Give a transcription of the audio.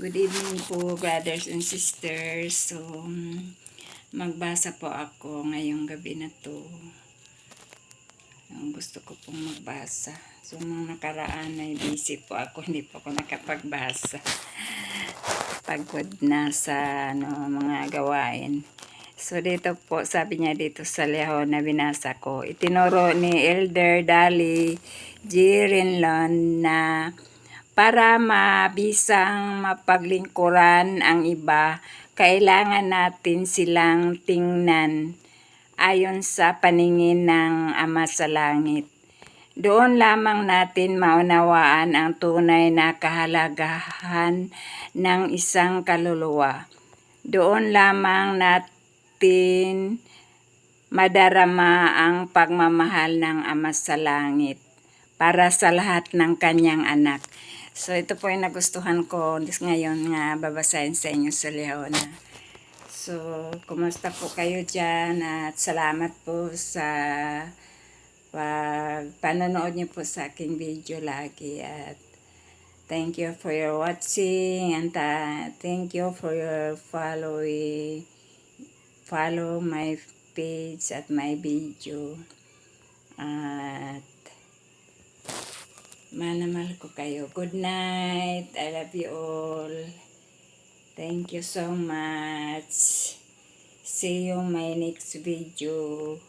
Good evening po, brothers and sisters. So, magbasa po ako ngayong gabi na to. Gusto ko pong magbasa. So, nung nakaraan ay busy po ako, hindi po ako nakapagbasa. Pagod na sa mga gawain. So, dito po, sabi niya dito sa lihon na binasa ko, itinuro ni Elder Dali G. Rinlon na para mabisang mapaglingkuran ang iba, kailangan natin silang tingnan ayon sa paningin ng Ama sa Langit. Doon lamang natin maunawaan ang tunay na kahalagahan ng isang kaluluwa. Doon lamang natin madarama ang pagmamahal ng Ama sa Langit para sa lahat ng kanyang anak. So, ito po yung nagustuhan ko ngayon nga babasahin sa inyo sa lihon. So, kumusta po kayo dyan? At salamat po sa panonood niyo po sa aking video lagi. At thank you for your watching. And thank you for your following. Follow my page at my video. At mahal ko kayo. Good night. I love you all. Thank you so much. See you in my next video.